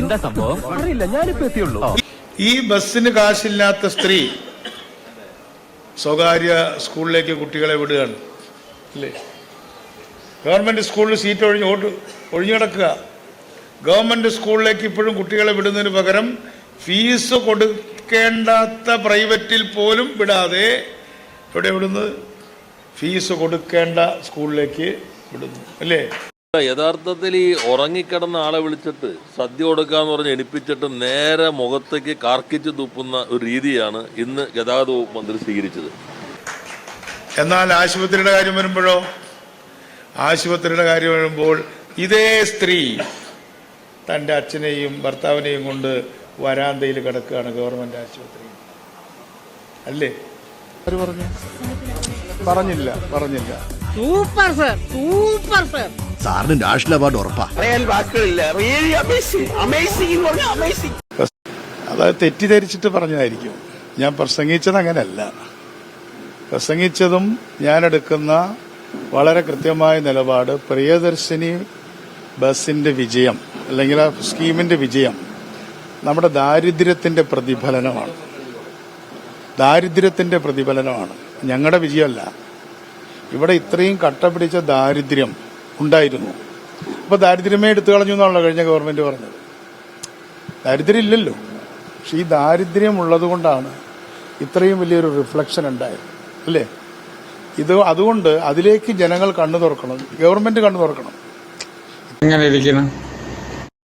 എന്താ സംഭവം അറിയില്ല, ഞാനിപ്പോ എത്തിയുള്ളൂ. ഈ ബസ്സിന് കാശില്ലാത്ത സ്ത്രീ സ്വകാര്യ സ്കൂളിലേക്ക് കുട്ടികളെ വിടുകയാണ് അല്ലേ? ഗവൺമെന്റ് സ്കൂളിൽ സീറ്റ് ഒഴിഞ്ഞു കിടക്കുക. ഗവൺമെന്റ് സ്കൂളിലേക്ക് ഇപ്പോഴും കുട്ടികളെ വിടുന്നതിന് പകരം ഫീസ് കൊടുക്കേണ്ടാത്ത പ്രൈവറ്റിൽ പോലും വിടാതെ ഇവിടെ വിടുന്നത് ഫീസ് കൊടുക്കേണ്ട സ്കൂളിലേക്ക് വിടുന്നു അല്ലേ? യഥാർത്ഥത്തിൽ ഈ ഉറങ്ങിക്കിടന്ന ആളെ വിളിച്ചിട്ട് സദ്യ കൊടുക്കാന്ന് പറഞ്ഞ് എണിപ്പിച്ചിട്ട് നേരെ മുഖത്തേക്ക് കാർക്കിച്ച് തുപ്പുന്ന ഒരു രീതിയാണ് ഇന്ന് ഗതാഗത വകുപ്പ് മന്ത്രി സ്വീകരിച്ചത്. എന്നാൽ ആശുപത്രിയുടെ കാര്യം വരുമ്പോൾ ഇതേ സ്ത്രീ തൻ്റെ അച്ഛനെയും ഭർത്താവിനെയും കൊണ്ട് വരാന്തയിൽ കിടക്കുകയാണ് ഗവൺമെന്റ് ആശുപത്രി അല്ലേ? പറഞ്ഞില്ല. Super sir, super sir. സാറിന് നാഷണൽ അവാർഡ് ഉറപ്പാ. അതായത് തെറ്റിദ്ധരിച്ചിട്ട് പറഞ്ഞതായിരിക്കും. ഞാൻ പ്രസംഗിച്ചത് അങ്ങനെയല്ല. പ്രസംഗിച്ചതും ഞാനെടുക്കുന്ന വളരെ കൃത്യമായ നിലപാട് പ്രിയദർശിനി ബസിന്റെ വിജയം അല്ലെങ്കിൽ ആ സ്കീമിന്റെ വിജയം നമ്മുടെ ദാരിദ്ര്യത്തിന്റെ പ്രതിഫലനമാണ്. ഞങ്ങളുടെ വിജയമല്ല. ഇവിടെ ഇത്രയും കട്ട പിടിച്ച ദാരിദ്ര്യം ഉണ്ടായിരുന്നു. അപ്പൊ ദാരിദ്ര്യമേ എടുത്തു കളഞ്ഞു എന്നാണല്ലോ കഴിഞ്ഞ ഗവൺമെന്റ് പറഞ്ഞത്. ദാരിദ്ര്യം ഇല്ലല്ലോ, പക്ഷെ ഈ ദാരിദ്ര്യം ഉള്ളതുകൊണ്ടാണ് ഇത്രയും വലിയൊരു റിഫ്ലക്ഷൻ ഉണ്ടായത് അല്ലേ? അതുകൊണ്ട് അതിലേക്ക് ജനങ്ങൾ കണ്ണു തുറക്കണം, ഗവൺമെന്റ് കണ്ണു തുറക്കണം. എങ്ങനെ ഇരിക്കണം?